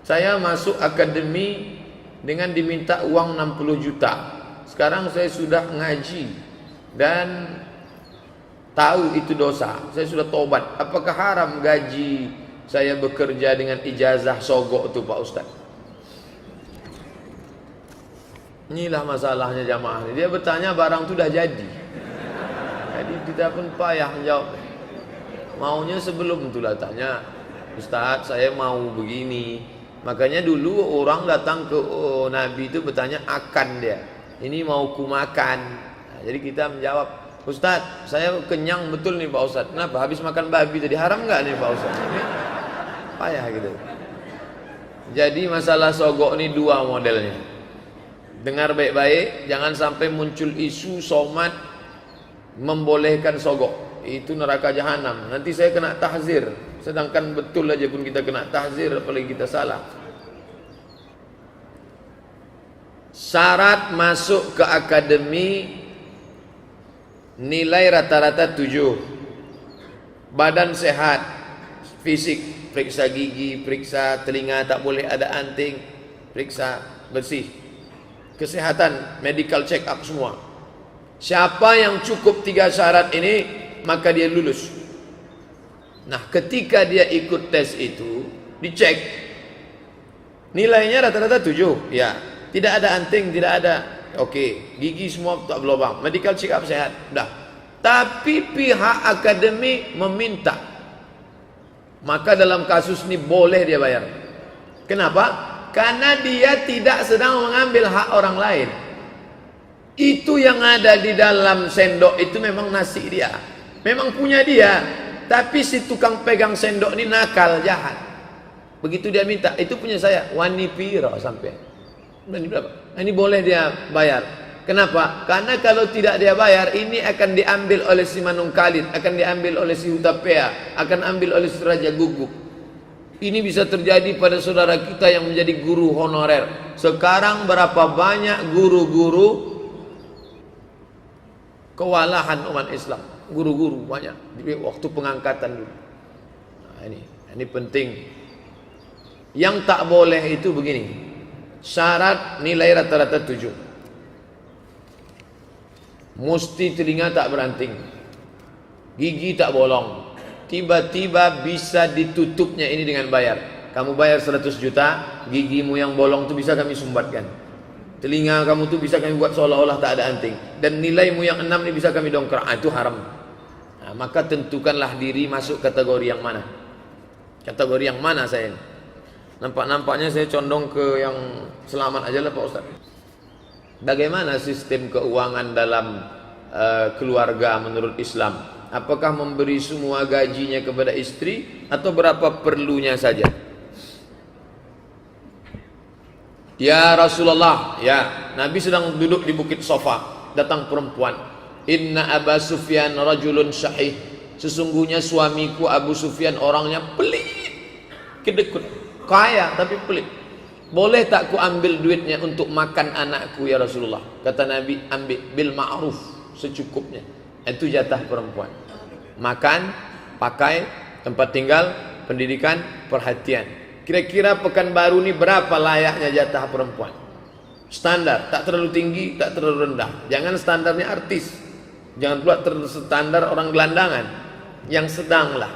Saya masuk akademi dengan diminta uang 60 juta. Sekarang saya sudah ngaji dan tahu itu dosa. Saya sudah tobat. Apakah haram gaji saya bekerja dengan ijazah sogok itu Pak Ustaz? Inilah masalahnya jamaah. Dia bertanya barang itu dah jadi. Jadi kita pun payah menjawab. Maunya sebelum itulah tanya, Ustaz saya mau begini. Makanya dulu orang datang ke Nabi itu bertanya akan dia. Ini mau ku makan. Nah, jadi kita menjawab, Ustaz saya kenyang betul nih Pak Ustaz. Kenapa? Habis makan babi tadi, haram nggak nih Pak Ustaz? Payah gitu. Jadi masalah sogok ini dua modelnya. Dengar baik-baik, jangan sampai muncul isu somat membolehkan sogok. Itu neraka jahanam. Nanti saya kena tahzir. Sedangkan betul aja pun kita kena tahzir, apalagi kita salah. Syarat masuk ke akademi nilai rata-rata 7. Badan sehat, fisik, periksa gigi, periksa telinga, tak boleh ada anting, periksa bersih. Kesehatan, medical check up semua. Siapa yang cukup 3 syarat ini, maka dia lulus. Nah, ketika dia ikut tes itu, dicek nilainya rata-rata 7. Ya, tidak ada anting, tidak ada. Oke, gigi semua tak berlubang, medical check up sehat, dah. Tapi pihak akademi meminta, maka dalam kasus ini boleh dia bayar. Kenapa? Karena dia tidak sedang mengambil hak orang lain. Itu yang ada di dalam sendok itu memang nasi dia, memang punya dia. Tapi si tukang pegang sendok ini nakal, jahat. Begitu dia minta, itu punya saya, wani piro sampai. Berapa? Ini boleh dia bayar. Kenapa? Karena kalau tidak dia bayar, ini akan diambil oleh si Manung Khalid, akan diambil oleh si Hutapea, akan ambil oleh si Raja Guguk. Ini bisa terjadi pada saudara kita yang menjadi guru honorer. Sekarang berapa banyak guru-guru kewalahan umat Islam. Guru-guru banyak di waktu pengangkatan dulu. Nah, ini penting. Yang tak boleh itu begini. Syarat nilai rata-rata 7. Mesti telinga tak beranting, gigi tak bolong. Tiba-tiba bisa ditutupnya ini dengan bayar. Kamu bayar 100 juta, gigimu yang bolong itu bisa kami sumbatkan. Telinga kamu tuh bisa kami buat seolah-olah tak ada anting. Dan nilaimu yang 6 ini bisa kami dongkrak. Itu haram. Nah, maka tentukanlah diri masuk kategori yang mana. Kategori yang mana saya ini. Nampak-nampaknya saya condong ke yang selamat aja lah Pak Ustaz. Bagaimana sistem keuangan dalam keluarga menurut Islam? Apakah memberi semua gajinya kepada istri atau berapa perlunya saja? Ya Rasulullah, ya Nabi sedang duduk di bukit Sofa, datang perempuan. Inna Aba Sufyan rajulun syahih. Sesungguhnya suamiku Abu Sufyan orangnya pelit, kedekut, kaya tapi pelit. Boleh tak ku ambil duitnya untuk makan anakku ya Rasulullah? Kata Nabi, ambil bil ma'ruf, secukupnya. Itu jatah perempuan. Makan, pakai, tempat tinggal, pendidikan, perhatian. Kira-kira Pekanbaru ini berapa layaknya jatah perempuan? Standar, tak terlalu tinggi, tak terlalu rendah. Jangan standarnya artis, jangan pula standar orang gelandangan. Yang sedang lah.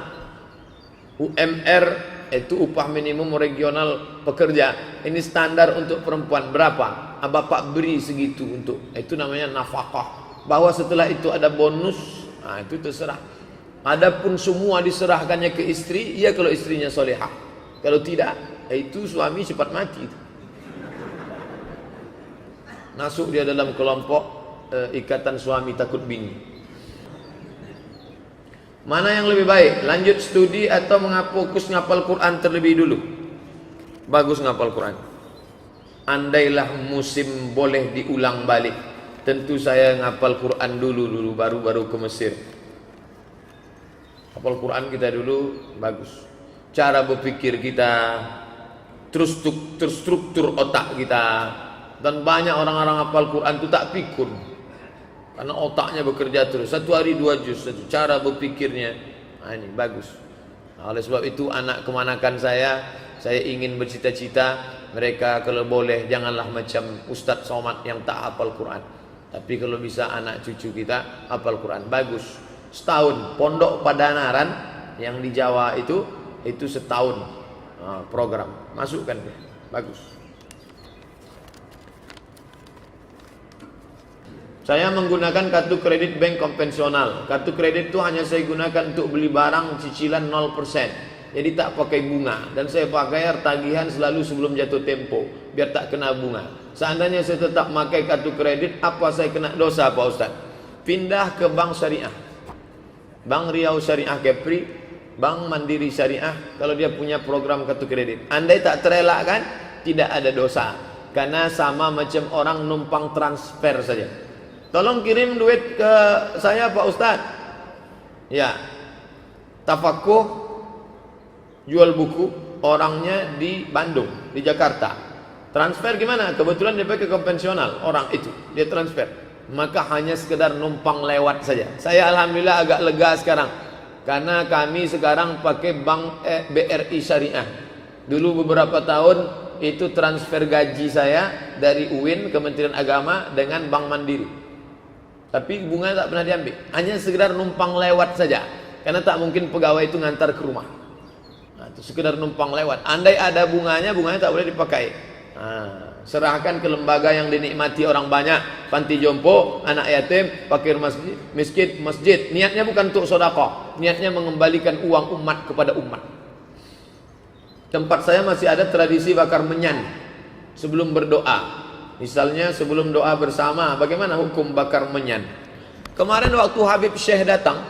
UMR itu upah minimum regional pekerja. Ini standar untuk perempuan berapa? Bapak beri segitu untuk. Itu namanya nafkah. Bahwa setelah itu ada bonus, nah itu terserah. Adapun semua diserahkannya ke istri, ya kalau istrinya solehah. Kalau tidak, itu suami cepat mati. Masuk dia dalam kelompok ikatan suami takut bini. Mana yang lebih baik? Lanjut studi atau fokus ngapal Quran terlebih dulu? Bagus ngapal Quran. Andailah musim boleh diulang balik, tentu saya ngapal Quran dulu baru ke Mesir. Hafal Quran kita dulu bagus. Cara berpikir kita, terstruktur otak kita. Dan banyak orang-orang hafal Quran itu tak pikun. Karena otaknya bekerja terus. 1 hari 2 juz, cara berpikirnya. Nah, ini bagus. Nah, oleh sebab itu anak kemanakan saya Saya ingin bercita-cita mereka kalau boleh janganlah macam Ustadz Somad yang tak hafal Quran. Tapi kalau bisa anak cucu kita hafal Quran, bagus. Setahun pondok Padanaran yang di Jawa itu setahun program, masukkan, bagus. Saya menggunakan kartu kredit bank konvensional. Kartu kredit itu hanya saya gunakan untuk beli barang cicilan 0%. Jadi tak pakai bunga. Dan saya pakai tagihan selalu sebelum jatuh tempo, biar tak kena bunga. Seandainya saya tetap pakai kartu kredit, apa saya kena dosa Pak Ustaz? Pindah ke bank syariah, Bank Riau Syariah Kepri, Bank Mandiri Syariah, kalau dia punya program kartu kredit. Andai tak terelakkan, tidak ada dosa. Karena sama macam orang numpang transfer saja. Tolong kirim duit ke saya Pak Ustaz. Ya, tafakuh jual buku, orangnya di Bandung, di Jakarta. Transfer gimana? Kebetulan dia pakai konvensional, orang itu dia transfer. Maka hanya sekedar numpang lewat saja. Saya alhamdulillah agak lega sekarang, karena kami sekarang pakai bank BRI Syariah. Dulu beberapa tahun itu transfer gaji saya dari UIN Kementerian Agama dengan Bank Mandiri, tapi bunga tak pernah diambil. Hanya sekedar numpang lewat saja, karena tak mungkin pegawai itu ngantar ke rumah. Itu sekedar numpang lewat. Andai ada bunganya tak boleh dipakai. Serahkan ke lembaga yang dinikmati orang banyak, panti jompo, anak yatim, fakir miskin, masjid. Niatnya bukan untuk sedekah, niatnya mengembalikan uang umat kepada umat. Tempat saya masih ada tradisi bakar menyan sebelum berdoa. Misalnya sebelum doa bersama, bagaimana hukum bakar menyan? Kemarin waktu Habib Syekh datang,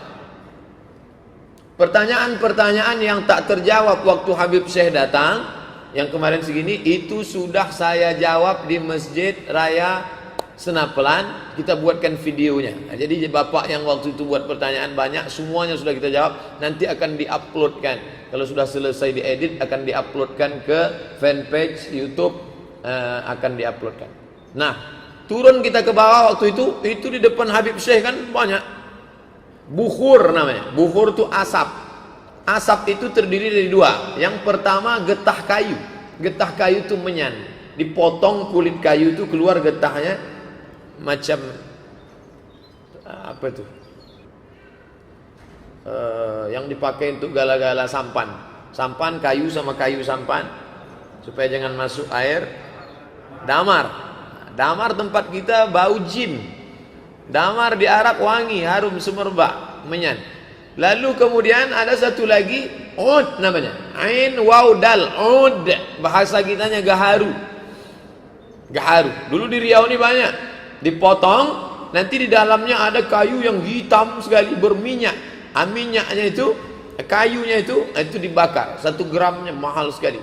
pertanyaan-pertanyaan yang tak terjawab waktu Habib Syekh datang, yang kemarin segini, itu sudah saya jawab di Masjid Raya Senapelan. Kita buatkan videonya. Nah, jadi bapak yang waktu itu buat pertanyaan banyak, semuanya sudah kita jawab. Nanti akan diuploadkan. Kalau sudah selesai diedit, akan diuploadkan ke fanpage YouTube, akan diuploadkan. Nah, turun kita ke bawah waktu itu di depan Habib Syekh kan banyak. Bukhur namanya. Bukhur itu asap. Asap itu terdiri dari dua. Yang pertama getah kayu. Getah kayu itu menyan. Dipotong kulit kayu itu keluar getahnya macam apa itu? Yang dipakai untuk gala-gala sampan. Sampan kayu sama kayu sampan supaya jangan masuk air. Damar. Damar tempat kita bau jin. Damar di Arab wangi, harum semerbak, menyan. Lalu kemudian ada satu lagi, ud namanya. Ain waw dal, ud. Bahasa kitanya gaharu. Gaharu. Dulu di Riau ini banyak. Dipotong, nanti di dalamnya ada kayu yang hitam sekali berminyak. Minyaknya itu, kayunya itu dibakar. 1 gramnya mahal sekali.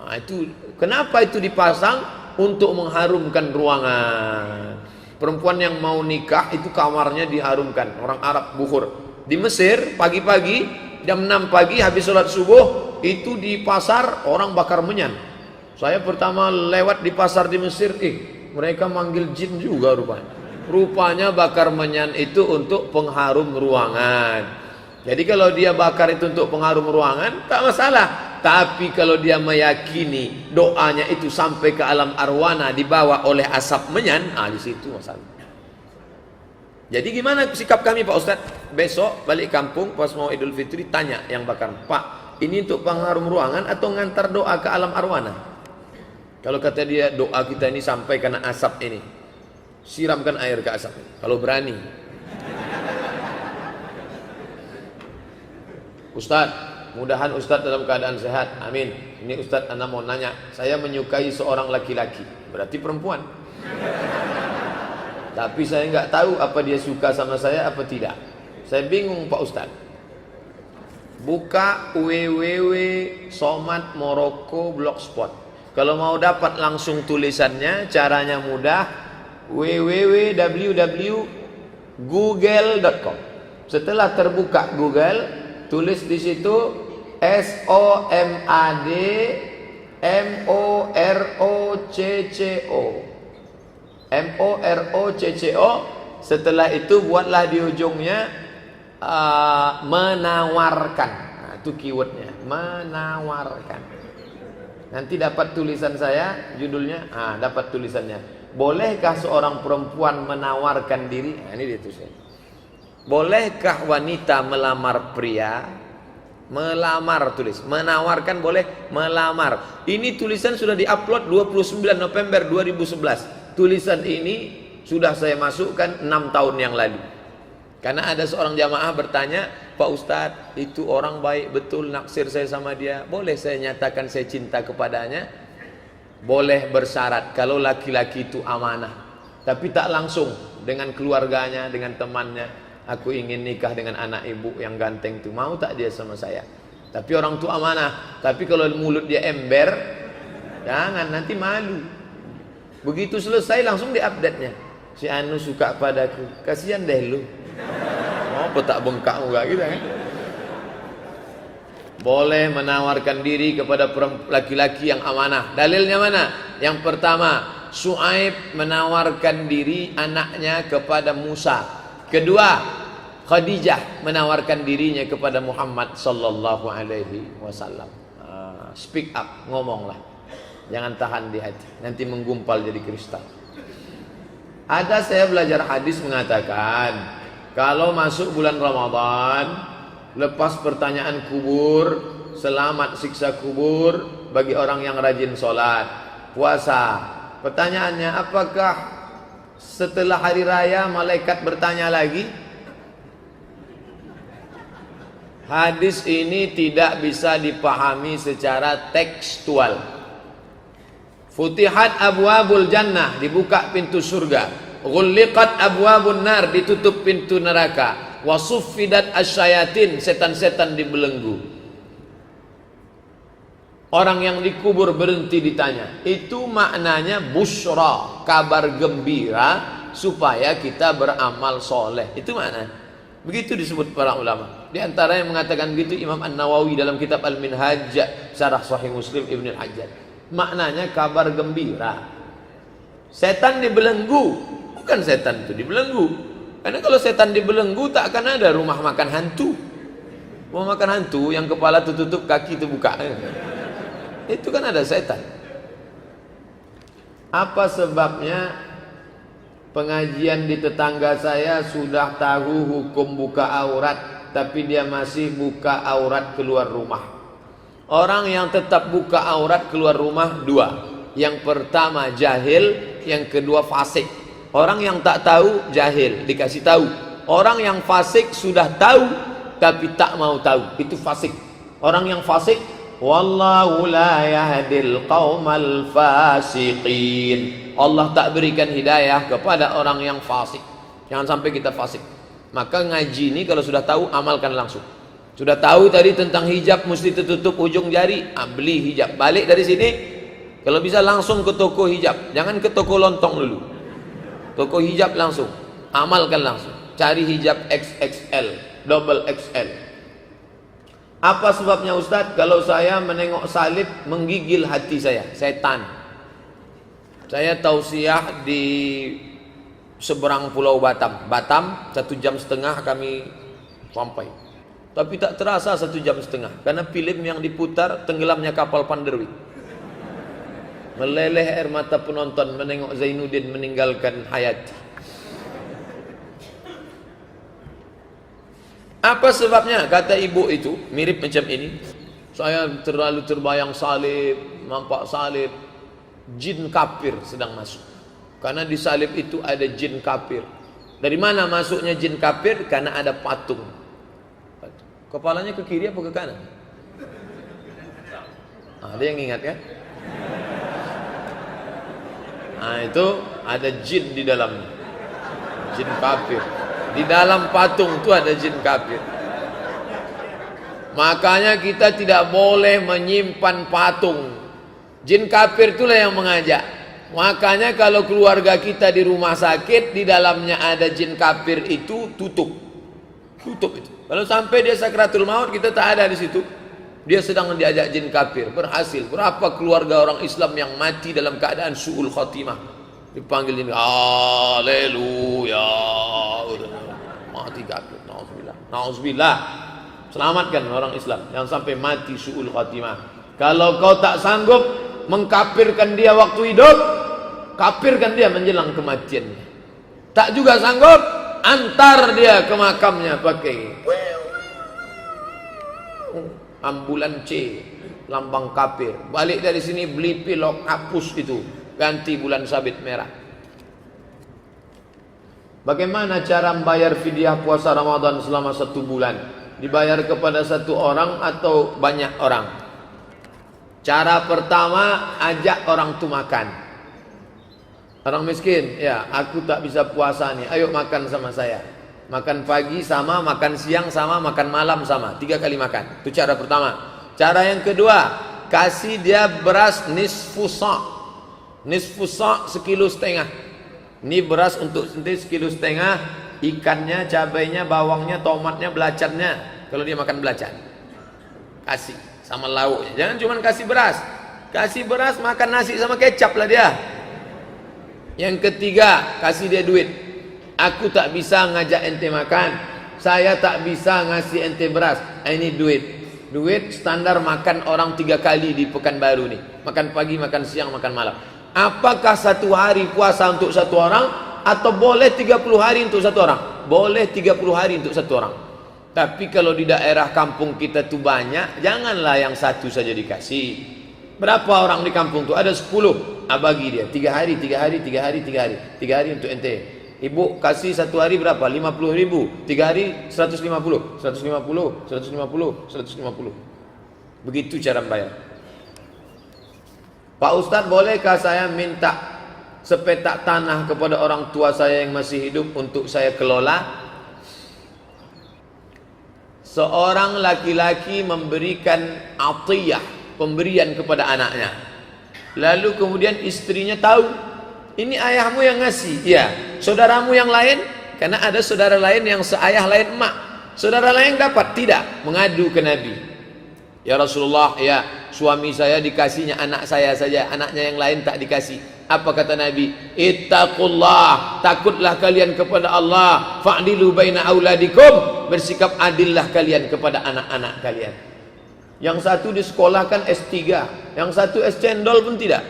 Nah, itu kenapa itu dipasang? Untuk mengharumkan ruangan. Perempuan yang mau nikah itu kamarnya diharumkan. Orang Arab Bukhur. Di Mesir pagi-pagi jam 6 pagi habis sholat subuh itu di pasar orang bakar menyan. Saya pertama lewat di pasar di Mesir, mereka manggil jin juga rupanya. Rupanya bakar menyan itu untuk pengharum ruangan. Jadi kalau dia bakar itu untuk pengharum ruangan tak masalah. Tapi kalau dia meyakini doanya itu sampai ke alam arwana dibawa oleh asap menyan, di situ masalah. Jadi gimana sikap kami Pak Ustadz? Besok balik kampung pas mau Idul Fitri tanya yang bakar, Pak, ini untuk pengharum ruangan atau ngantar doa ke alam arwana? Kalau kata dia doa kita ini sampai kena asap ini, siramkan air ke asap ini. Kalau berani. Ustadz, mudahan Ustadz dalam keadaan sehat. Amin. Ini Ustadz, Anda mau nanya, saya menyukai seorang laki-laki, berarti perempuan. Tapi saya nggak tahu apa dia suka sama saya apa tidak. Saya bingung Pak Ustadz. Buka www.somadmorocco.blogspot. Kalau mau dapat langsung tulisannya, caranya mudah. www.google.com. Setelah terbuka Google, tulis di situ SOMADMOROCCO. MOROCCO. Setelah itu buatlah di ujungnya menawarkan. Nah, itu keywordnya, menawarkan. Nanti dapat tulisan saya, judulnya, dapat tulisannya. Bolehkah seorang perempuan menawarkan diri? Ini dia tulisannya. Bolehkah wanita melamar pria? Melamar tulis, menawarkan boleh, melamar. Ini tulisan sudah diupload 29 November 2011. Tulisan ini sudah saya masukkan 6 tahun yang lalu. Karena ada seorang jamaah bertanya, Pak Ustadz, itu orang baik betul, naksir saya sama dia, boleh saya nyatakan saya cinta kepadanya? Boleh bersyarat kalau laki-laki itu amanah, tapi tak langsung dengan keluarganya, dengan temannya. Aku ingin nikah dengan anak ibu yang ganteng itu, mau tak dia sama saya? Tapi orang tua amanah. Tapi kalau mulut dia ember, jangan, nanti malu. Begitu selesai langsung di-update-nya. Si Anu suka padaku, kasihan deh lu. Mau tak bengkak enggak gitu kan? Boleh menawarkan diri kepada laki-laki yang amanah. Dalilnya mana? Yang pertama, Syuaib menawarkan diri anaknya kepada Musa. Kedua, Khadijah menawarkan dirinya kepada Muhammad sallallahu alaihi wasallam. Speak up, ngomonglah. Jangan tahan di hati, nanti menggumpal jadi kristal. Ada saya belajar hadis mengatakan, kalau masuk bulan Ramadan, lepas pertanyaan kubur, selamat siksa kubur bagi orang yang rajin sholat, puasa. Pertanyaannya, apakah setelah hari raya malaikat bertanya lagi? Hadis ini tidak bisa dipahami secara tekstual. Futihat abwabul jannah, dibuka pintu surga. Ghulliqat abwabun nar, ditutup pintu neraka. Wasuffidat asyayatin, setan-setan dibelenggu. Orang yang dikubur berhenti ditanya. Itu maknanya busyra, kabar gembira supaya kita beramal soleh. Itu makna. Begitu disebut para ulama. Di antara yang mengatakan begitu Imam An-Nawawi dalam kitab Al-Minhaj Syarah Sahih Muslim Ibnu Al-Hajjaj. Maknanya kabar gembira. Setan dibelenggu, bukan setan itu dibelenggu. Karena kalau setan dibelenggu tak akan ada rumah makan hantu. Rumah makan hantu yang kepala tertutup, kaki terbuka. Itu kan ada setan. Apa sebabnya? Pengajian di tetangga saya sudah tahu hukum buka aurat, tapi dia masih buka aurat keluar rumah. Orang yang tetap buka aurat keluar rumah dua. Yang pertama jahil, yang kedua fasik. Orang yang tak tahu jahil, dikasih tahu. Orang yang fasik sudah tahu tapi tak mau tahu, itu fasik. Orang yang fasik, wallahu la yahdil qaumal fasiqin. Allah tak berikan hidayah kepada orang yang fasik. Jangan sampai kita fasik. Maka ngaji ini kalau sudah tahu, amalkan langsung. Sudah tahu tadi tentang hijab mesti tertutup ujung jari, beli hijab. Balik dari sini, kalau bisa langsung ke toko hijab. Jangan ke toko lontong dulu. Toko hijab langsung, amalkan langsung. Cari hijab XXL, double XL. Apa sebabnya Ustadz? Kalau saya menengok salib menggigil hati saya, setan. Saya tausiah di seberang Pulau Batam. 1,5 jam kami sampai. Tapi tak terasa 1,5 jam, karena film yang diputar tenggelamnya kapal Panderwi. Meleleh air mata penonton menengok Zainuddin meninggalkan hayat. Apa sebabnya? Kata ibu itu mirip macam ini. Saya terlalu terbayang salib, nampak salib. Jin kafir sedang masuk. Karena di salib itu ada jin kafir. Dari mana masuknya jin kafir? Karena ada patung. Kepalanya ke kiri apa ke kanan? Ada yang ingat kan? Itu ada jin di dalamnya. Jin kafir. Di dalam patung itu ada jin kafir. Makanya kita tidak boleh menyimpan patung. Jin kafir itulah yang mengajak. Makanya kalau keluarga kita di rumah sakit, di dalamnya ada jin kafir itu, tutup itu. Kalau sampai dia sakratul maut, kita tak ada di situ. Dia sedang diajak jin kafir. Berhasil. Berapa keluarga orang Islam yang mati dalam keadaan su'ul khatimah? Dipanggil ini, haleluya. Mati kafir. Nauzubillah. Selamatkan orang Islam yang sampai mati su'ul khatimah. Kalau kau tak sanggup mengkafirkan dia waktu hidup, kafirkan dia menjelang kematiannya. Tak juga sanggup, antar dia ke makamnya pakai ambulan C, lambang kafir. Balik dari sini beli pilok, hapus itu, ganti bulan sabit merah. Bagaimana cara membayar fidyah puasa Ramadan selama 1 bulan? Dibayar kepada 1 orang atau banyak orang? Cara pertama, ajak orang itu makan. Orang miskin, ya aku tak bisa puasa nih, ayo makan sama saya. Makan pagi sama, makan siang sama, makan malam sama, 3 kali makan. Itu cara pertama. Cara yang kedua, kasih dia beras nisfu sa'. Nisfu sa' 1,5 kilo. Ini beras untuk sendiri 1,5 kilo. Ikannya, cabainya, bawangnya, tomatnya, belacannya. Kalau dia makan belacan, kasih sama lauknya. Jangan cuma kasih beras. Kasih beras, makan nasi sama kecap lah dia. Yang ketiga, kasih dia duit. Aku tak bisa ngajak ente makan, saya tak bisa ngasih ente beras. Ini duit. Duit standar makan orang 3 kali di Pekanbaru nih. Makan pagi, makan siang, makan malam. Apakah 1 hari puasa untuk 1 orang, atau boleh 30 hari untuk 1 orang? Boleh 30 hari untuk 1 orang. Tapi kalau di daerah kampung kita tuh banyak, janganlah yang 1 saja dikasih. Berapa orang di kampung tuh? Ada 10. Bagi dia 3 hari, 3 hari, 3 hari, 3 hari. 3 hari untuk ente. Ibu kasih 1 hari berapa? 50.000. 3 hari 150. 150, 150, 150. Begitu cara bayar. Pak Ustadz, bolehkah saya minta sepetak tanah kepada orang tua saya yang masih hidup untuk saya kelola? Seorang laki-laki memberikan atiyah, pemberian kepada anaknya. Lalu kemudian istrinya tahu, ini ayahmu yang ngasih. Ya, saudaramu yang lain, karena ada saudara lain yang seayah lain emak. Saudara lain dapat, tidak, mengadu ke Nabi. Ya Rasulullah, ya suami saya dikasihnya anak saya saja, anaknya yang lain tak dikasih. Apa kata Nabi? Ittaqullah, takutlah kalian kepada Allah. Fa'dilu baina auladikum, bersikap adillah kalian kepada anak-anak kalian. Yang satu disekolahkan S3, yang satu es cendol pun tidak.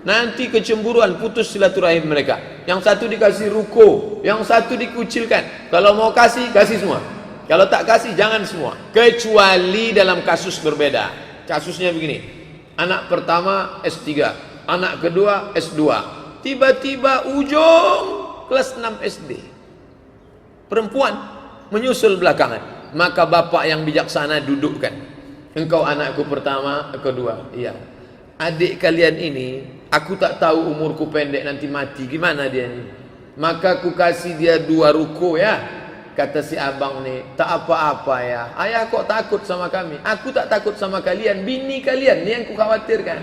Nanti kecemburuan, putus silaturahim mereka. Yang satu dikasih ruko, yang satu dikucilkan. Kalau mau kasih, kasih semua. Kalau tak kasih, jangan semua. Kecuali dalam kasus berbeda. Kasusnya begini, anak pertama S3, anak kedua S2. Tiba-tiba ujung kelas 6 SD. Perempuan menyusul belakangan. Maka bapak yang bijaksana dudukkan. Engkau anakku pertama, kedua. Iya. Adik kalian ini, aku tak tahu umurku pendek nanti mati. Gimana dia ini? Maka aku kasih dia 2 ruko ya. Kata si abang nih, tak apa-apa ya. Ayah kok takut sama kami? Aku tak takut sama kalian. Bini kalian ni yang ku khawatirkan.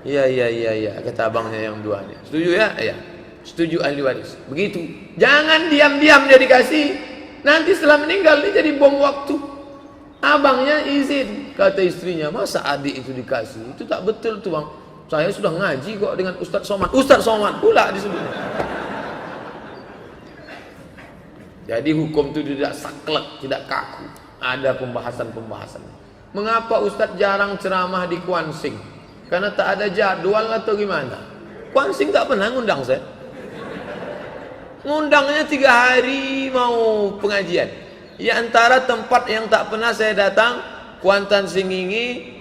Iya. Kata abangnya yang 2 ni. Setuju ya? Iya. Setuju ahli waris. Begitu. Jangan diam-diam dia dikasih. Nanti setelah meninggal dia jadi bom waktu. Abangnya izin, kata istrinya, masa adik itu dikasih? Itu tak betul tuh bang. Saya sudah ngaji kok dengan Ustadz Somad. Ustadz Somad pula disebut. Jadi hukum itu tidak saklek, tidak kaku. Ada pembahasan-pembahasan. Mengapa Ustadz jarang ceramah di Kuansing? Karena tak ada jadwal atau gimana? Kuansing tak pernah ngundang saya. Ngundangnya 3 hari mau pengajian. Ya antara tempat yang tak pernah saya datang, Kuantan Singingi,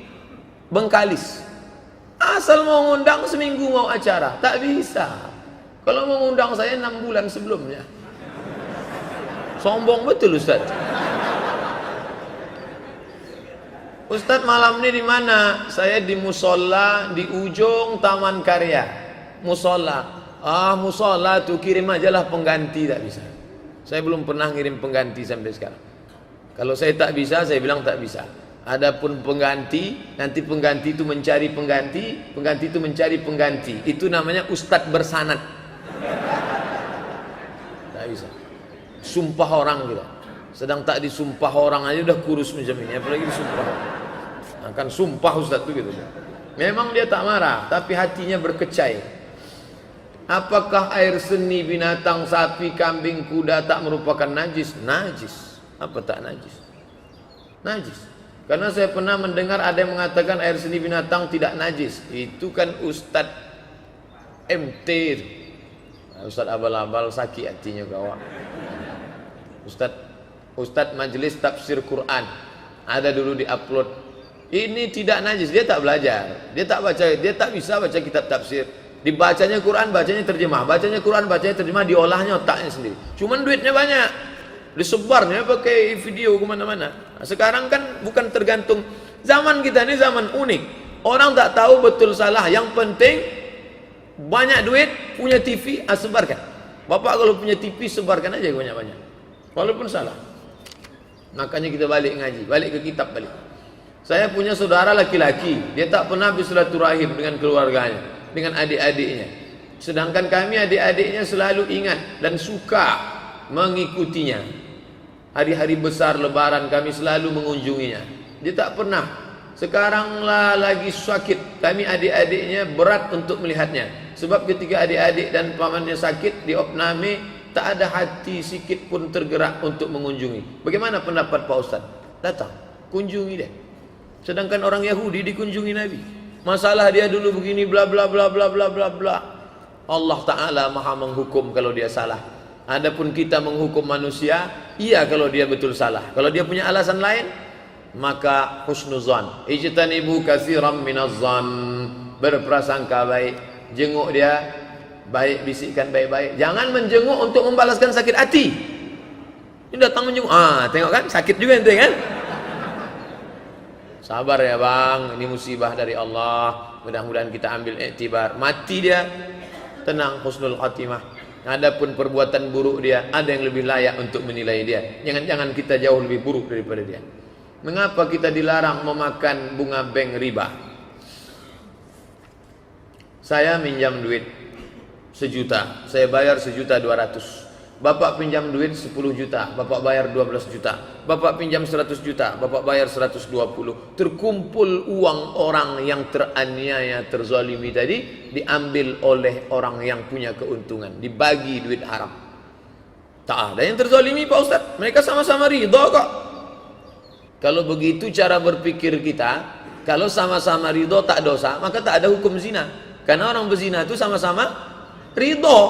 Bengkalis. Asal mau ngundang seminggu mau acara, tak bisa. Kalau mau ngundang saya 6 bulan sebelumnya. Sombong betul Ustaz. Ustaz malam ini di mana? Saya di musola di ujung Taman Karya. Musola. Musola tuh kirim aja lah pengganti, tak bisa. Saya belum pernah ngirim pengganti sampai sekarang. Kalau saya tak bisa, saya bilang tak bisa. Adapun pengganti, nanti pengganti itu mencari pengganti, pengganti itu mencari pengganti. Itu namanya ustadz bersanad. Tak bisa. Sumpah orang gitu. Sedang tak disumpah orang aja udah kurus macam ini, apalagi disumpah. Akan sumpah ustadz itu gitu. Memang dia tak marah, tapi hatinya berkecai. Apakah air seni binatang, sapi, kambing, kuda tak merupakan najis? Najis. Apa tak najis? Najis. Karena saya pernah mendengar ada yang mengatakan air seni binatang tidak najis. Itu kan Ustadz MT. Ustadz abal-abal sakit hatinya kawan. Ustadz Majelis Tafsir Quran. Ada dulu di-upload. Ini tidak najis, dia tak belajar. Dia tak baca, dia tak bisa baca kitab tafsir. Dibacanya Quran, bacanya terjemah. Bacanya Quran, bacanya terjemah, diolahnya otaknya sendiri. Cuman duitnya banyak. Disebarnya pakai video kemana-mana. Nah, sekarang kan bukan tergantung. Zaman kita ini zaman unik. Orang tak tahu betul salah. Yang penting banyak duit, punya TV, sebarkan. Bapak kalau punya TV, sebarkan aja banyak-banyak. Walaupun salah. Makanya kita balik ngaji, balik ke kitab balik. Saya punya saudara laki-laki, dia tak pernah bersilaturahim dengan keluarganya, dengan adik-adiknya. Sedangkan kami adik-adiknya selalu ingat dan suka mengikutinya. Hari-hari besar lebaran kami selalu mengunjunginya. Dia tak pernah. Sekarang lagi sakit, kami adik-adiknya berat untuk melihatnya. Sebab ketika adik-adik dan pamannya sakit, diopname, tak ada hati sikit pun tergerak untuk mengunjungi. Bagaimana pendapat Pak Ustaz? Datang, kunjungi dia. Sedangkan orang Yahudi dikunjungi Nabi. Masalah dia dulu begini, bla bla bla bla bla bla bla. Allah Ta'ala maha menghukum kalau dia salah. Adapun kita menghukum manusia, iya kalau dia betul salah. Kalau dia punya alasan lain, maka husnuzan. Ijtanibu katsiran minaz-zan. Berprasangka baik. Jenguk dia, baik, bisikkan baik-baik. Jangan menjenguk untuk membalaskan sakit hati. Ini datang menjenguk, tengok kan, sakit juga ente kan. Sabar ya bang, ini musibah dari Allah. Mudah-mudahan kita ambil iktibar. Mati dia, tenang, husnul khatimah. Adapun perbuatan buruk dia, ada yang lebih layak untuk menilai dia. Jangan-jangan kita jauh lebih buruk daripada dia. Mengapa kita dilarang memakan bunga bank riba? Saya minjam duit 1 juta, saya bayar 1.200.000. Bapak pinjam duit 10 juta, Bapak bayar 12 juta. Bapak pinjam 100 juta, Bapak bayar 120. Terkumpul uang orang yang teraniaya, terzalimi tadi, diambil oleh orang yang punya keuntungan, dibagi duit haram. Tak ada yang terzalimi Pak Ustaz, mereka sama-sama ridha kok. Kalau begitu cara berpikir kita, kalau sama-sama ridha tak dosa, maka tak ada hukum zina. Karena orang berzina itu sama-sama ridha.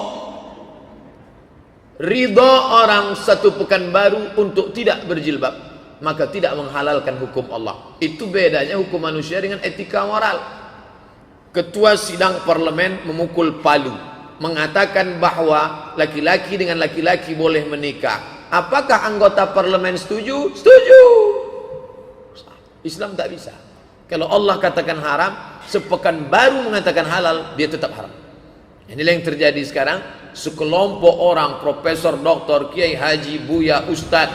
Ridha orang satu pekan baru untuk tidak berjilbab, maka tidak menghalalkan hukum Allah. Itu bedanya hukum manusia dengan etika moral. Ketua sidang parlemen memukul palu, mengatakan bahwa laki-laki dengan laki-laki boleh menikah. Apakah anggota parlemen setuju? Setuju. Islam tak bisa. Kalau Allah katakan haram, sepekan baru mengatakan halal, dia tetap haram. Inilah yang terjadi sekarang. Sekelompok orang, profesor, doktor, kiai, haji, buya, ustaz,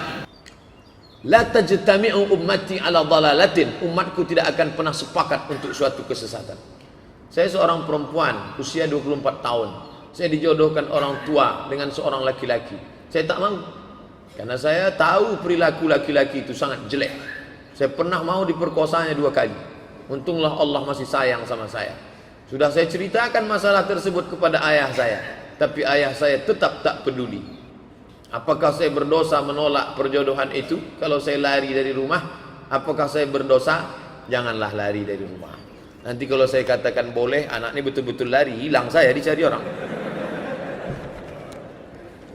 la tajtami'u ummati ala dhalalatin. Umatku tidak akan pernah sepakat untuk suatu kesesatan. Saya seorang perempuan usia 24 tahun. Saya dijodohkan orang tua dengan seorang laki-laki. Saya tak mau, karena saya tahu perilaku laki-laki itu sangat jelek. Saya pernah mau diperkosanya 2 kali. Untunglah Allah masih sayang sama saya. Sudah saya ceritakan masalah tersebut kepada ayah saya, tapi ayah saya tetap tak peduli. Apakah saya berdosa menolak perjodohan itu? Kalau saya lari dari rumah, apakah saya berdosa? Janganlah lari dari rumah. Nanti kalau saya katakan boleh, anak ini betul-betul lari, hilang saya, dicari orang.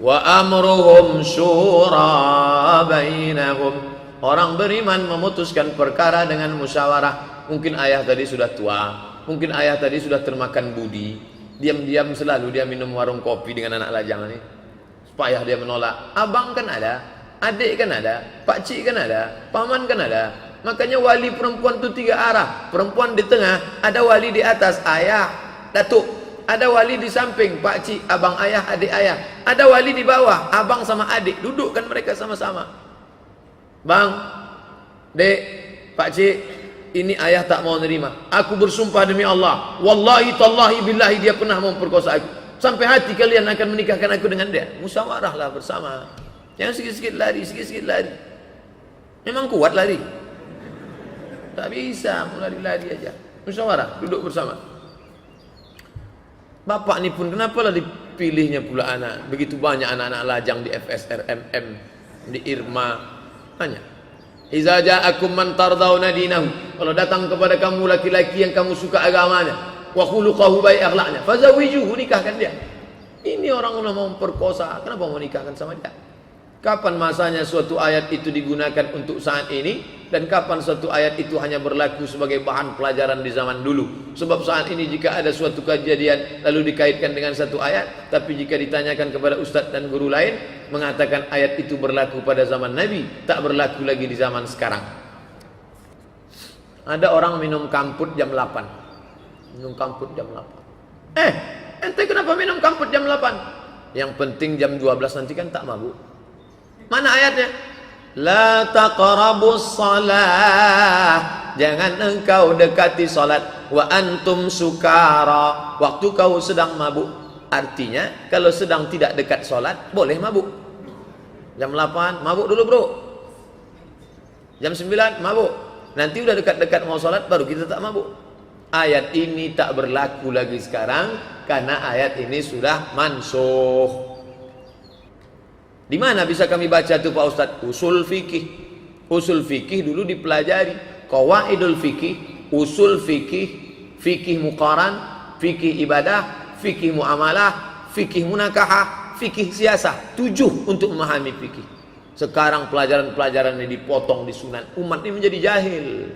Wa amruhum syura bainahum. Orang beriman memutuskan perkara dengan musyawarah. Mungkin ayah tadi sudah tua, mungkin ayah tadi sudah termakan budi. Diam-diam selalu dia minum warung kopi dengan anak lajang ini. Supaya dia menolak. Abang kan ada, adik kan ada, pakcik kan ada, paman kan ada. Makanya wali perempuan itu 3 arah. Perempuan di tengah, ada wali di atas, ayah, datuk. Ada wali di samping, pakcik, abang ayah, adik ayah. Ada wali di bawah, abang sama adik. Dudukkan mereka sama-sama. Bang, dek, pakcik, ini ayah tak mau nerima. Aku bersumpah demi Allah, wallahi tallahi billahi dia pernah memperkosa aku. Sampai hati kalian akan menikahkan aku dengan dia. Musyawarahlah bersama. Jangan sikit-sikit lari, sikit-sikit lari. Memang kuat lari. Tak bisa lari-lari aja. Musyawarah, duduk bersama. Bapak ni pun kenapalah dipilihnya pula anak. Begitu banyak anak-anak lajang di FSRMM, di Irma. Banyak. Iza ja'akum man tardawna dinahu, kalau datang kepada kamu laki-laki yang kamu suka agamanya, wa khuluquhu baik akhlaknya, fazawijuhu, nikahkan dia. Ini orang udah mau memperkosa, kenapa mau nikahkan sama dia? Kapan masanya suatu ayat itu digunakan untuk saat ini, dan kapan suatu ayat itu hanya berlaku sebagai bahan pelajaran di zaman dulu? Sebab saat ini jika ada suatu kejadian lalu dikaitkan dengan satu ayat, tapi jika ditanyakan kepada ustadz dan guru lain, mengatakan ayat itu berlaku pada zaman Nabi, tak berlaku lagi di zaman sekarang. Ada orang minum kamput jam 8. Minum kamput jam 8. Ente kenapa minum kamput jam 8? Yang penting jam 12 nanti kan tak mabuk. Mana ayatnya? La taqrabus salah, jangan engkau dekati salat, wa antum sukara, waktu kau sedang mabuk. Artinya kalau sedang tidak dekat salat boleh mabuk. Jam 8 mabuk dulu bro, jam 9 mabuk, nanti udah dekat-dekat mau salat baru kita tak mabuk. Ayat ini tak berlaku lagi sekarang karena ayat ini sudah mansukh. Di mana bisa kami baca tuh Pak Ustadz? Usul fikih. Usul fikih dulu dipelajari. Qawaidul fikih, usul fikih, fikih muqaran, fikih ibadah, fikih muamalah, fikih munakahah, fikih siasah. 7 untuk memahami fikih. Sekarang pelajaran-pelajaran ini dipotong di sunan. Umat ini menjadi jahil.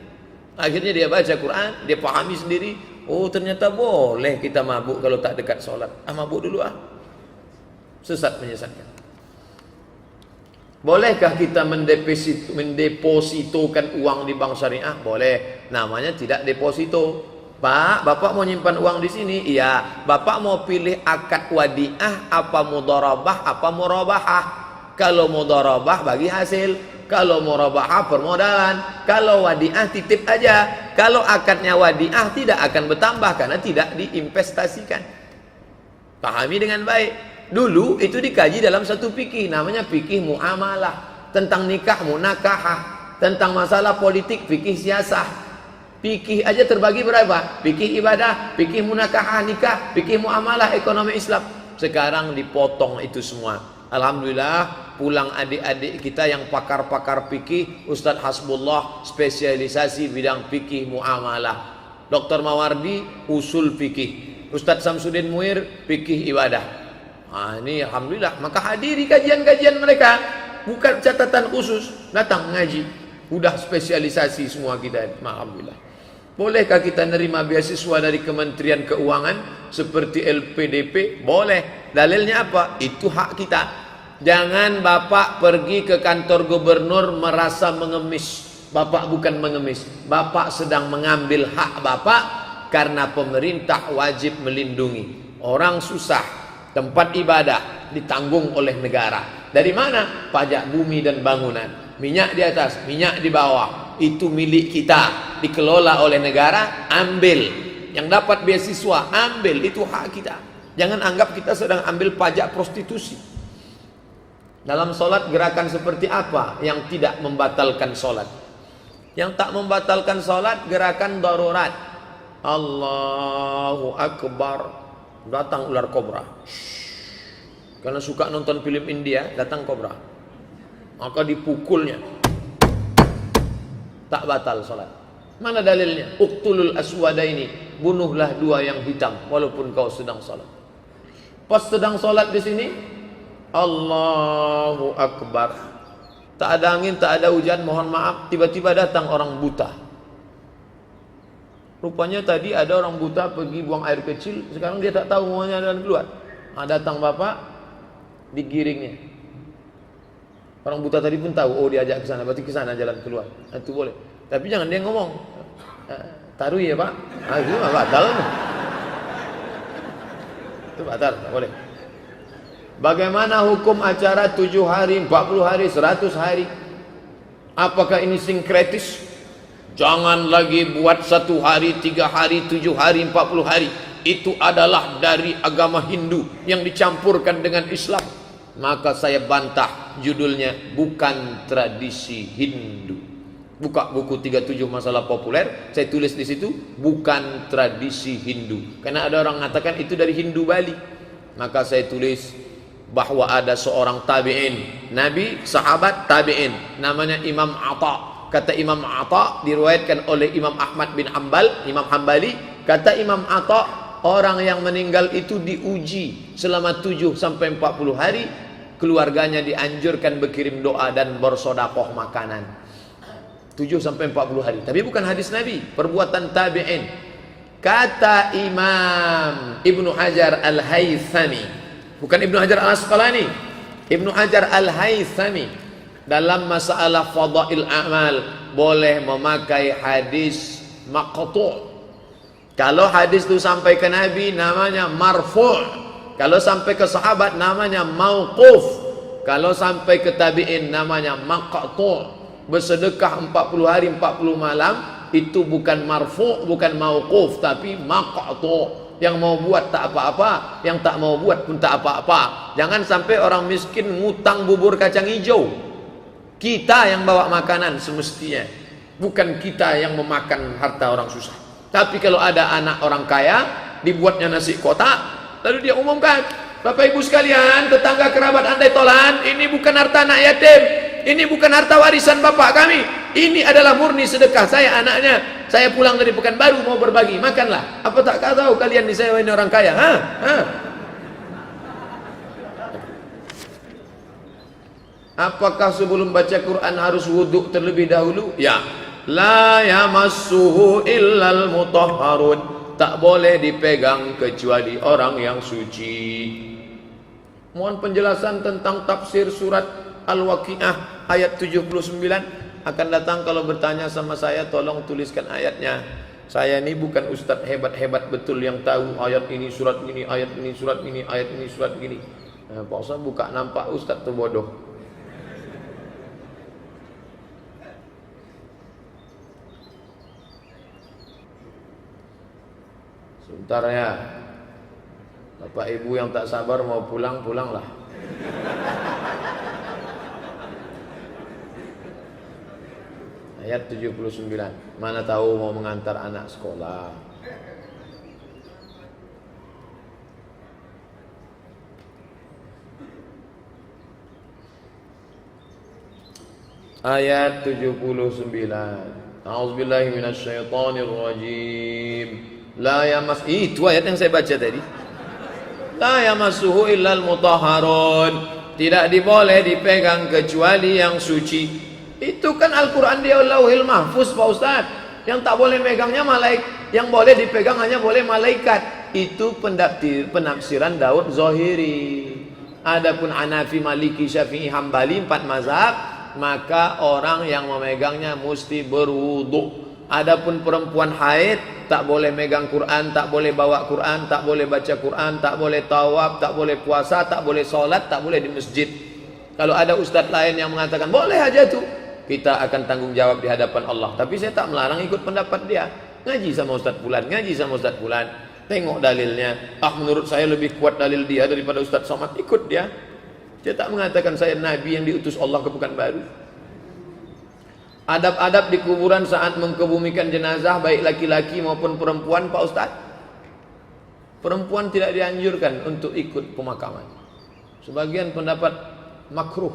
Akhirnya dia baca Quran, dia pahami sendiri. Oh ternyata boleh kita mabuk kalau tak dekat sholat. Mabuk dulu ah. Sesat menyesatkan. Bolehkah kita mendepositokan uang di bank syariah? Boleh. Namanya tidak deposito. Pak, Bapak mau nyimpan uang di sini? Iya. Bapak mau pilih akad wadiah apa mudharabah apa murabahah? Kalau mudharabah bagi hasil, kalau murabahah permodalan, kalau wadiah titip aja. Kalau akadnya wadiah tidak akan bertambah karena tidak diinvestasikan. Pahami dengan baik. Dulu itu dikaji dalam satu fikih, namanya fikih muamalah, tentang nikah munakahah, tentang masalah politik fikih siasah. Fikih aja terbagi berapa? Fikih ibadah, fikih munakahah nikah, fikih muamalah ekonomi Islam. Sekarang dipotong itu semua. Alhamdulillah pulang adik-adik kita yang pakar-pakar fikih, Ustadz Hasbullah spesialisasi bidang fikih muamalah, Dr. Mawardi usul fikih, Ustadz Samsudin Muir fikih ibadah. Ini alhamdulillah, maka hadiri kajian-kajian mereka, bukan catatan khusus, datang ngaji, udah spesialisasi semua kita. Alhamdulillah. Bolehkah kita nerima beasiswa dari Kementerian Keuangan seperti LPDP? Boleh. Dalilnya apa? Itu hak kita. Jangan Bapak pergi ke kantor gubernur merasa mengemis. Bapak bukan mengemis, Bapak sedang mengambil hak Bapak karena pemerintah wajib melindungi. Orang susah, tempat ibadah ditanggung oleh negara. Dari mana? Pajak bumi dan bangunan. Minyak di atas, minyak di bawah. Itu milik kita, dikelola oleh negara, ambil. Yang dapat beasiswa, ambil. Itu hak kita. Jangan anggap kita sedang ambil pajak prostitusi. Dalam sholat gerakan seperti apa yang tidak membatalkan sholat? Yang tak membatalkan sholat gerakan darurat. Allahu Akbar. Datang ular kobra. Karena suka nonton film India, datang kobra. Maka dipukulnya. Tak batal sholat. Mana dalilnya? Uqtulul aswadaini, bunuhlah 2 yang hitam walaupun kau sedang sholat. Pas sedang sholat di sini, Allahu Akbar. Tak ada angin, tak ada hujan, mohon maaf, tiba-tiba datang orang buta. Rupanya tadi ada orang buta pergi buang air kecil, sekarang dia tak tahu maunya jalan keluar. Datang bapak, digiringnya. Orang buta tadi pun tahu, oh diajak ke sana, berarti ke sana jalan keluar. Itu boleh. Tapi jangan dia ngomong, taruh ya pak. Itu batal. Itu batal, tak boleh. Bagaimana hukum acara 7 hari, 40 hari, 100 hari? Apakah ini sinkretis? Jangan lagi buat 1 hari, 3 hari, 7 hari, 40 hari. Itu adalah dari agama Hindu yang dicampurkan dengan Islam. Maka saya bantah, judulnya bukan tradisi Hindu. Buka buku 37 masalah populer, saya tulis di situ bukan tradisi Hindu. Karena ada orang mengatakan itu dari Hindu Bali. Maka saya tulis bahwa ada seorang tabi'in, nabi, sahabat, tabi'in, namanya Imam Atha. Kata Imam Atha, diriwayatkan oleh Imam Ahmad bin Hanbal, Imam Hambali, kata Imam Atha, orang yang meninggal itu diuji selama 7 sampai 40 hari, keluarganya dianjurkan berkirim doa dan bersedekah makanan. 7 sampai 40 hari. Tapi bukan hadis Nabi, perbuatan tabi'in. Kata Imam Ibnu Hajar Al-Haythami, bukan Ibnu Hajar Al-Asqalani, Ibnu Hajar Al-Haythami, dalam masalah fadail amal boleh memakai hadis maqtu'. Kalau hadis itu sampai ke Nabi namanya marfu', kalau sampai ke sahabat namanya mauquf, kalau sampai ke tabi'in namanya maqtu'. Bersedekah 40 hari 40 malam itu bukan marfu', bukan mauquf, tapi maqtu'. Yang mau buat tak apa-apa, yang tak mau buat pun tak apa-apa. Jangan sampai orang miskin ngutang bubur kacang hijau. Kita yang bawa makanan semestinya, bukan kita yang memakan harta orang susah. Tapi kalau ada anak orang kaya, dibuatnya nasi kotak, lalu dia umumkan, Bapak Ibu sekalian, tetangga kerabat andai tolan, ini bukan harta anak yatim, ini bukan harta warisan bapak kami, ini adalah murni sedekah saya anaknya, saya pulang dari Pekanbaru mau berbagi, makanlah. Apa tak tahu kalian di saya ini orang kaya? Apakah sebelum baca Quran harus wudhu terlebih dahulu? Ya. La yamassuhu illal mutahharun. Tak boleh dipegang kecuali orang yang suci. Mohon penjelasan tentang tafsir surat Al-Waqiah ayat 79. Akan datang kalau bertanya sama saya, tolong tuliskan ayatnya. Saya ini bukan ustadz hebat-hebat betul yang tahu ayat ini surat ini, ayat ini surat ini, ayat ini surat ini. Pak Ustaz buka nampak ustadz tu bodoh. Sebentar ya, Bapak Ibu yang tak sabar mau pulang, pulanglah. Ayat 79. Mana tahu mau mengantar anak sekolah. Ayat 79. A'udzubillahi minasyaitonirrajim. La yamas, itu ayat yang saya baca tadi. La yamassuhu illal mutahharun. Tidak diboleh dipegang kecuali yang suci. Itu kan Al-Quran di Lauhil Mahfuz Pak Ustaz. Yang tak boleh megangnya malaikat, yang boleh dipegang hanya boleh malaikat. Itu penafsiran Daud Zahiri. Adapun Hanafi, Maliki, Syafi'i, Hambali, 4 mazhab, maka orang yang memegangnya mesti berwudu. Adapun perempuan haid tak boleh megang Quran, tak boleh bawa Quran, tak boleh baca Quran, tak boleh tawaf, tak boleh puasa, tak boleh solat, tak boleh di masjid. Kalau ada ustadz lain yang mengatakan boleh aja tuh, kita akan tanggung jawab di hadapan Allah. Tapi saya tak melarang ikut pendapat dia. Ngaji sama ustadz Fulan, ngaji sama ustadz Fulan, tengok dalilnya. Menurut saya lebih kuat dalil dia daripada Ustadz Somad, ikut dia. Dia tak mengatakan saya Nabi yang diutus Allah ke Pekanbaru. Adab-adab di kuburan saat mengkebumikan jenazah, baik laki-laki maupun perempuan Pak Ustadz. Perempuan tidak dianjurkan untuk ikut pemakaman. Sebagian pendapat makruh,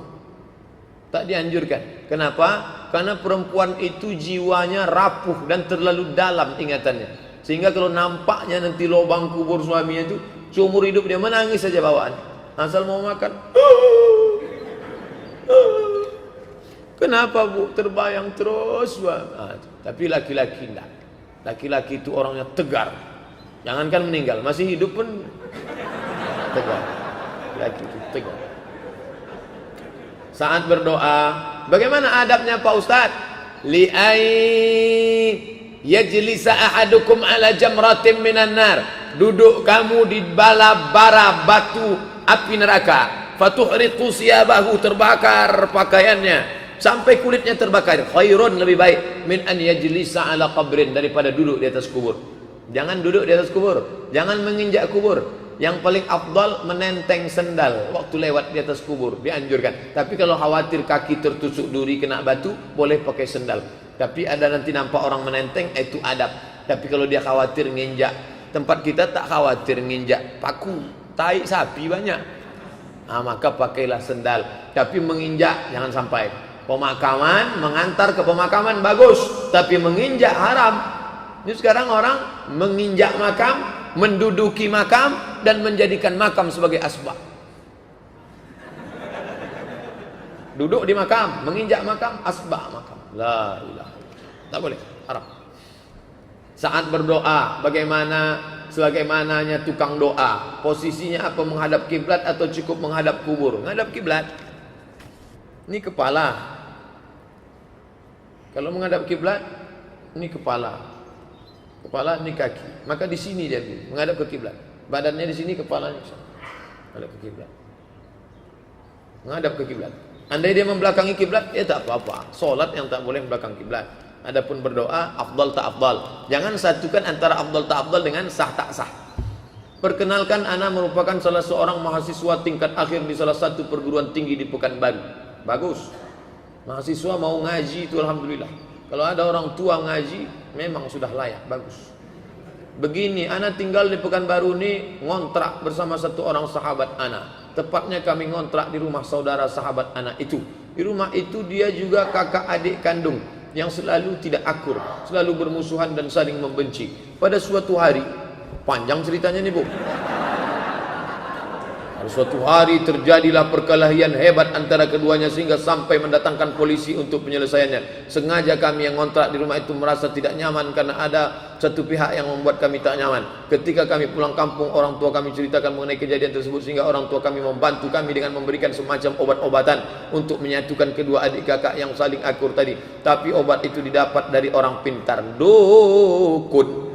tak dianjurkan. Kenapa? Karena perempuan itu jiwanya rapuh dan terlalu dalam ingatannya, sehingga kalau nampaknya nanti lubang kubur suaminya itu, seumur hidup dia menangis saja bawaan. Asal mau makan, kenapa Bu? Terbayang terus. Tapi laki-laki enggak. Laki-laki itu orangnya tegar. Jangankan meninggal, masih hidup pun tegar. Laki itu tegar. Saat berdoa, bagaimana adabnya Pak Ustaz? Li'ai yajlisa ahadukum ala jamratin minan nar. Duduk kamu di bala bara batu api neraka. Fatuhriqu siyabahu, terbakar pakaiannya sampai kulitnya terbakar. Khairun, lebih baik, min an yajlisa ala qabrin, daripada duduk di atas kubur. Jangan duduk di atas kubur, jangan menginjak kubur. Yang paling afdal menenteng sendal waktu lewat di atas kubur, dianjurkan. Tapi kalau khawatir kaki tertusuk duri kena batu, boleh pakai sendal. Tapi ada nanti nampak orang menenteng, itu adab. Tapi kalau dia khawatir nginjak, tempat kita tak khawatir nginjak paku, tai sapi banyak. Maka pakailah sendal. Tapi menginjak jangan sampai. Pemakaman, mengantar ke pemakaman bagus, tapi menginjak haram. Ini sekarang orang menginjak makam, menduduki makam, dan menjadikan makam sebagai asbab. Duduk di makam, menginjak makam, asbab makam. La ilaha. Tak boleh, haram. Saat berdoa, sebagaimananya tukang doa, posisinya apa, menghadap kiblat atau cukup menghadap kubur? Menghadap kiblat. Ini kepala. Kalau menghadap kiblat, ini kepala. Kepala ini kaki. Maka di sini dia menghadap ke kiblat. Badannya di sini, kepalanya menghadap ke kiblat. Menghadap ke kiblat. Andai dia membelakangi kiblat, ya tak apa-apa. Solat yang tak boleh membelakang kiblat. Adapun berdoa, afdal tak afdal. Jangan satukan antara afdal tak afdal dengan sah tak sah. Perkenalkan, ana merupakan salah seorang mahasiswa tingkat akhir di salah satu perguruan tinggi di Pekanbaru. Bagus. Mahasiswa mau ngaji itu alhamdulillah. Kalau ada orang tua ngaji, memang sudah layak, bagus. Begini, ana tinggal di Pekanbaru ini, ngontrak bersama satu orang sahabat ana. Tepatnya kami ngontrak di rumah saudara sahabat ana itu. Di rumah itu dia juga kakak adik kandung yang selalu tidak akur, selalu bermusuhan dan saling membenci. Pada suatu hari, panjang ceritanya nih Bu. Pada suatu hari terjadilah perkelahian hebat antara keduanya sehingga sampai mendatangkan polisi untuk penyelesaiannya. Sengaja kami yang ngontrak di rumah itu merasa tidak nyaman karena ada satu pihak yang membuat kami tak nyaman. Ketika kami pulang kampung, orang tua kami ceritakan mengenai kejadian tersebut sehingga orang tua kami membantu kami dengan memberikan semacam obat-obatan untuk menyatukan kedua adik kakak yang saling akur tadi. Tapi obat itu didapat dari orang pintar, dukun.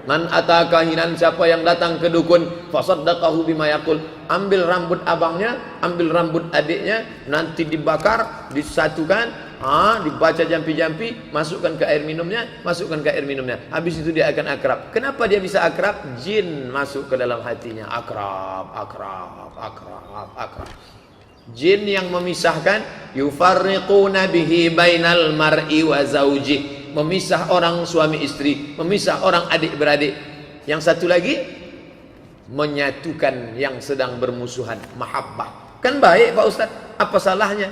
Man ataka hinan, siapa yang datang ke dukun, fasaddaqahu bima yaqul, ambil rambut abangnya, ambil rambut adiknya, nanti dibakar, disatukan, dibaca jampi-jampi, masukkan ke air minumnya, masukkan ke air minumnya. Habis itu dia akan akrab. Kenapa dia bisa akrab? Jin masuk ke dalam hatinya. Akrab, akrab, akrab, akrab. Jin yang memisahkan, yufarriquna bihi bainal mar'i wa zawji, memisah orang suami istri, memisah orang adik beradik. Yang satu lagi, menyatukan yang sedang bermusuhan, mahabbah. Kan baik Pak Ustaz, apa salahnya?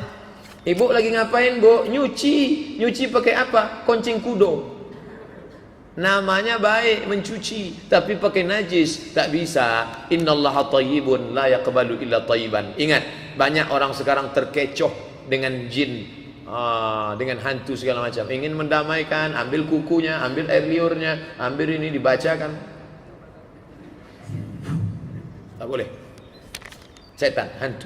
Ibu lagi ngapain Bu? Nyuci pakai apa? Koncing kudo. Namanya baik, mencuci, tapi pakai najis tak bisa. Innallaha thayyibun la yaqbalu illa thayyiban. Ingat, banyak orang sekarang terkecoh dengan jin, dengan hantu segala macam. Ingin mendamaikan, ambil kukunya, ambil air liurnya, ambil ini, dibacakan. Tak boleh. Setan, hantu.